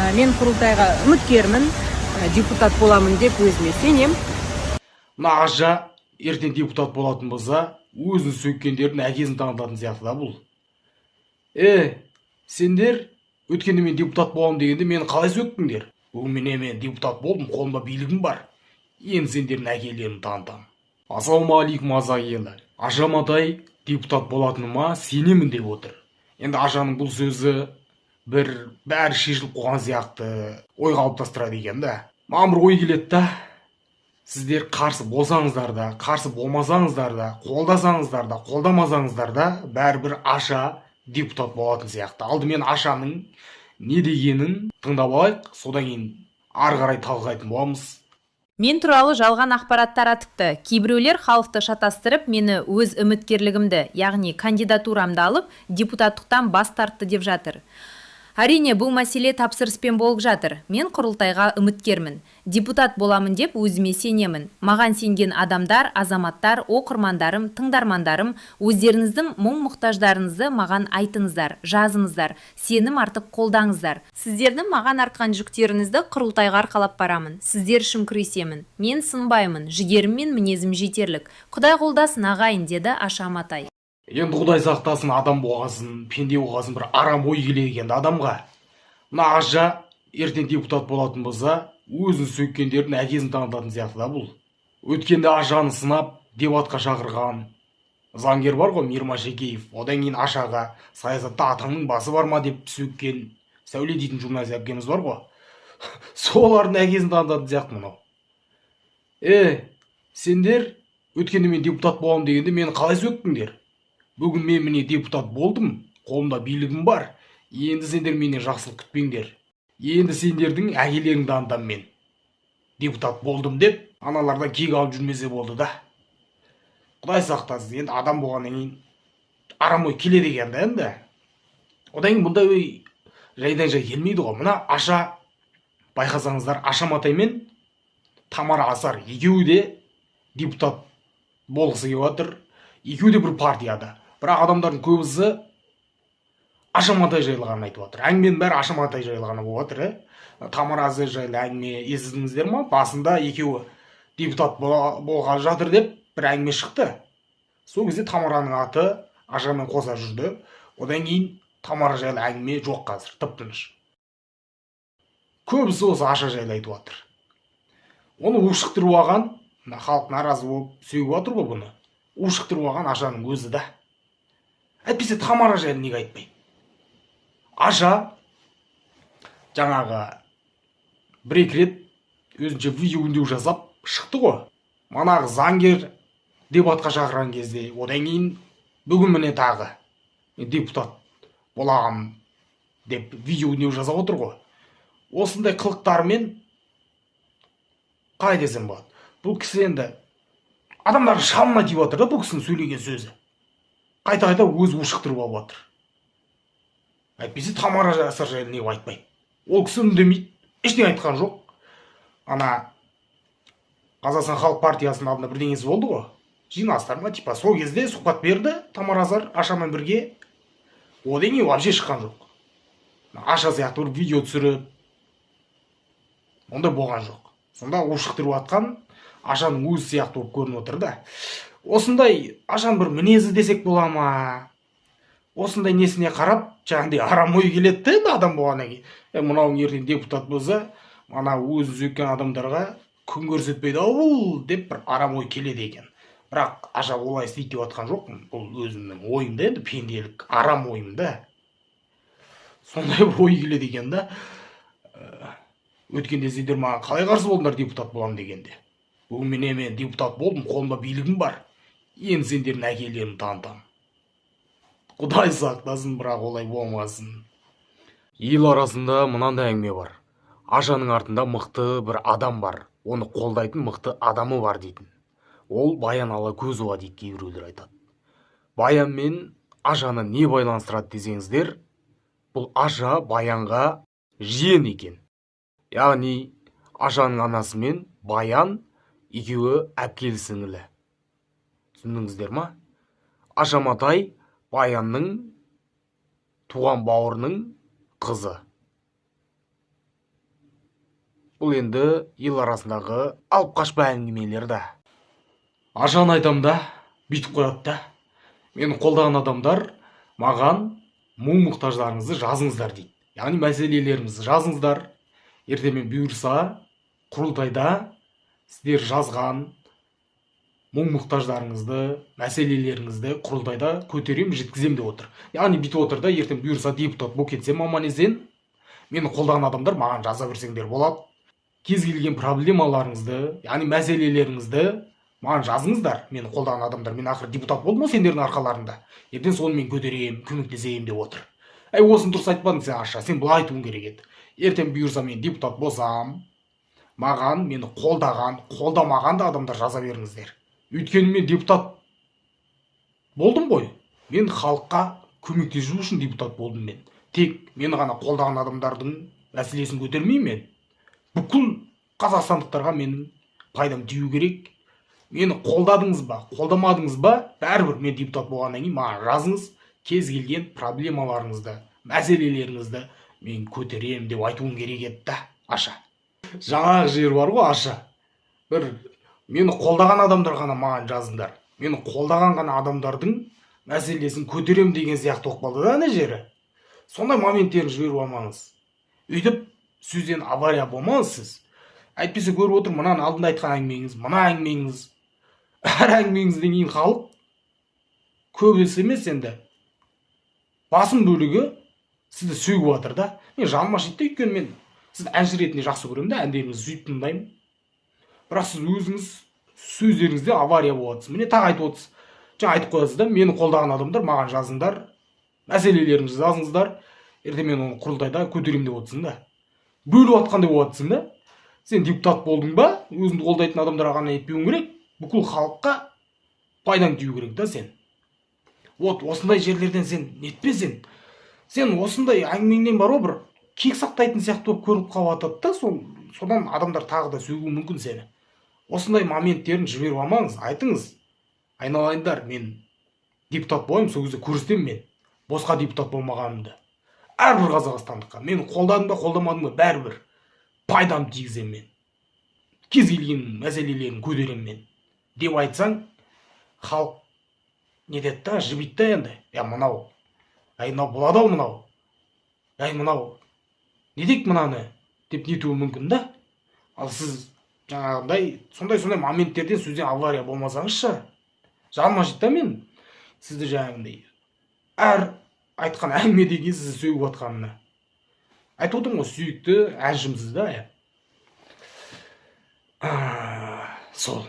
Мен құрылтайға үміткермін, депутат боламын деп өзіме сенем. Мына Ажа ертең депутат болатын болса, өзін сөккендердің әкесін танытатын сияқты да бұл. Сендер өткенде мен депутат боламын дегенде мені қалай сөктіңдер? Бүгін мен депутат болдым, қолымда билігім бар. Енді сендердің әкелерін танытамын. Ассалаумағалейкум қазақ елі. Ажа Матай депутат болатыныма сенемін деп отыр. Енді Ажаның бұл сөзі бәрі шешіліп қойған сияқты ой қалыптастырады екен да. Маған бір ой келеді да. Сіздер қарсы болсаңыздар да, қарсы болмасаңыздар да, қолдасаңыздар да, қолдамасаңыздар да, бәрібір Аша депутат болатын сияқты. Алдымен Ашаның не дегенін тыңдап алайық, содан кейін ары қарай талқылайтын боламыз. Мен туралы жалған ақпарат таратыпты. Кейбіреулер халықты шатастырып, мені өз үміткерлігімді, яғни кандидатурамды алып, депутаттықтан бас тартты деп жатыр. Әрине, бұл мәселе тапсырыспен болып жатыр. Мен құрылтайға үміткермін. Депутат боламын деп өзіме сенемін. Маған сенген адамдар, азаматтар, оқырмандарым, тыңдармандарым, өздеріңіздің мұң-мұқтаждарыңызды маған айтыңыздар, жазыңыздар, сенім артып қолдаңыздар. Сіздердің маған артқан жүктеріңізді құрылтайға арқалап барамын. Сіздер үшін күресемін. Мен сынбаймын, жігерім мен мінезім жетерлік. Құдай қолдасын ағайын, деді Аша Матай. Енді Құдай сақтасын, адам болғасын, пенде болғасын, бір арам ой келеді екен адамға. Мына Ажа ертең депутат болатын болса, өзін сөккендердің әкесін танытатын сияқты да бұл. Өткенде Ажаны сынап, дебатқа шақырған заңгер бар ғой, Мирма Шекеев. Одан кейін Ашаға саясатта атаңның басы бар ма деп сөккен Сәуле дейтін журналист әпкеміз бар ғой. Солардың әкесін танытатын сияқты мынау. Сендер өткенде мен депутат боламын дегенде мені қалай сөктіңдер? Бүгін мен міне депутат болдым, қолымда билігім бар. Енді сендер менен жақсылық күтпеңдер. Енді сендердің әкелеріңді танытамын мен. Депутат болдым деп, аналардан кек алып жүрмесе болды да. Құдай сақтасын, енді адам болғаннан кейін арам ой келеді екен да енді. Одан кейін бұндай ой жайдан жай келмейді ғой. Мына Аша, байқасаңыздар, Аша Матай мен Тамара Асар екеуі де депутат болғысы келіп жатыр. Екеуі де бір партияда. Бірақ адамдардың көбісі Аша Матай жайлы ғана айтып жатыр. Әңгіменің бәрі Аша Матай жайлы ғана болып жатыр. Тамара Асар жайлы әңгіме естідіңіздер ма? Басында екеуі депутат болғалы жатыр деп бір әңгіме шықты. Сол кезде Тамараның аты Ашамен қоса жүрді. Одан кейін Тамара жайлы әңгіме жоқ қазір, тып-тыныш. Көбісі осы Аша жайлы айтып жатыр. Оны ушықтырып алған, халық наразы болып сөгіп жатыр ғой бұны. Ушықтырып алған Ашаның өзі да. Әйтпесе Тамара жайлы неге айтпайды? Аша жаңағы бір-екі рет өзінше видео үндеу жасап шықты ғой. Манағы заңгер дебатқа шақырған кезде, одан кейін бүгін міне тағы депутат боламын деп видео үндеу жасап отыр ғой. Осындай қылықтармен қалай десем болады? Бұл кісі енді адамдардың шамына тиіп жатыр да бұл кісінің сөйлеген сөзі. Қайта-қайта өз ушықтырып алып жатыр. Әйтпесе Тамара Асар жайлы неге айтпайды? Ол кісі үндемейді, ештеңе айтқан жоқ. Ана Қазақстан халық партиясының алдында бірдеңесі болды ғой. Жиналыстар ма типа, сол кезде сұхбат берді Тамара Асар Ашамен бірге. Одан кейін вообще шыққан жоқ. Аша сияқты бір видео түсіріп, ондай болған жоқ. Сонда ушықтырып жатқан Ашаның өзі сияқты болып көрініп отыр да. Осындай Ашаның бір мінезі десек бола ма? Осындай несіне қарап, жаңағыдай арам ой келеді де адам болғаннан кейін. Мынауың ертең депутат болса, ана өзін сөккен адамдарға күн көрсетпейді ау деп бір арам ой келеді екен. Бірақ Аша олай істейді деп жатқан жоқпын. Бұл өзімнің ойым да, енді пенделік арам ойым да. Сондай ой келеді екен да. Өткенде сендер маған қалай қарсы болдыңдар депутат боламын дегенде? Бүгін мен депутат болдым, қолымда билігім бар. Енді сендердің әкелерін танытамын. Құдай сақтасын, бірақ олай болмасын. Ел арасында мынандай әңгіме бар. Ашаның артында мықты бір адам бар. Оны қолдайтын мықты адамы бар дейтін. Ол Баян Алакөзова дейді кейбіреулер айтады. Баян мен Ашаны не байланыстырады десеңіздер, бұл Аша Баянға жиен екен. Яғни Ашаның анасы мен Баян екеуі әпкелі сіңілі. Түсіндіңіздер ма? Аша Матай Баянның туған бауырының қызы. бұл енді ел арасындағы алып қашпа әңгімелер да. Ашан айтам да, бүйтіп қояды да. Мені қолдаған адамдар маған мұң мұқтаждарыңызды жазыңыздар дейді. Яғни мәселелеріңізді жазыңыздар. Ертемен бұйырса, құрылтайда сіздер жазған мұң мұқтаждарыңызды, мәселелеріңізді құрылтайда көтерем, жеткізем деп отыр. Яғни бүйтіп отыр да, ертең бұйырса депутат болып кетсем аман-есен, мені қолдаған адамдар маған жаза берсеңдер болады. Кез келген проблемаларыңызды, яғни мәселелеріңізді маған жазыңыздар. Мені қолдаған адамдар, мен ақыры депутат болдым ғой сендердің арқаларында. Ертең соны мен көтерейін, көмектесейін деп отыр. Осыны дұрыс айтпадың сен, Аша, сен былай айтуың керек еді. Ертең бұйырса мен депутат болсам, маған мені қолдаған, қолдамаған да адамдар жаза беріңіздер. Өйткені мен депутат болдым ғой. Мен халыққа көмектесу үшін депутат болдым мен. Тек мені ғана қолдаған адамдардың мәселесін көтермеймін мен. Бүкіл қазақстандықтарға менің пайдам тию керек. Мені қолдадыңыз ба, қолдамадыңыз ба, бәрібір мен депутат болғаннан кейін маған жазыңыз. Кез келген проблемаларыңызды, мәселелеріңізді мен көтерем деп айтуым керек еді да, Аша. Жаңағы жер бар ғой, Аша. Бір мені қолдаған адамдар ғана маған жазыңдар. Мені қолдаған ғана адамдардың мәселесін көтерем деген сияқты болып қалды да ана жері. Сондай моменттерін жіберіп алмаңыз. Өйтіп сөзден авария болмаңыз сіз. Әйтпесе көріп отыр, мынаның алдында айтқан әңгімеңіз, мына әңгімеңіз, әр әңгімеңізден кейін халық көбісі емес енді басым бөлігі сізді сөгіп жатыр да. Мен жаным ашиды, өйткені мен сізді әнші ретінде жақсы көремін да, әндеріңізді сөйтіп тыңдаймын. Бірақ сіз өзіңіз сөздеріңізде авария болып жатсыз. Міне тағы айтып отырсыз. Жаңа айтып қоясыз да, мені қолдаған адамдар маған жазыңдар, мәселелеріңізді жазыңыздар. Ертең мен оны құрылтайда көтерем деп отырсың да. Бөліп жатқан деп отырсың да. Сен депутат болдың ба, өзіңді қолдайтын адамдарға ғана етпеуің керек, бүкіл халыққа пайдаң тию керек да сен. Осындай жерлерден сен нетпесең, сен осындай әңгімеңнен бар ғой, бір кек сақтайтын сияқты болып көрініп қалып жатады да, содан адамдар тағы да сөгуі мүмкін сені. Осындай моменттерін жіберіп алмаңыз, айтыңыз. Айналайындар, мен депутат болайын, сол кезде көрсетемін мен босқа депутат болмағанымды. Әрбір қазақстандыққа мені қолдадың ба, қолдамадың ба, бәрібір пайдам тигіземін мен. Кез келген мәселелерін көтеремін мен деп айтсаң, халық не деді да, жібейді да енді. Мынау болады-ау мынау. Мынау не дейік мынаны деп нетуі мүмкін да. Ал сіз жаңағыдай сондай моменттерден сөзден авария болмасаңызшы, жаным ашиды да мен сізді жаңағындай әр айтқан әңгімеден кейін сізді сөгіп жатқанына. Айтып отырмын ғой, сүйікті әншімсіз да. Сол.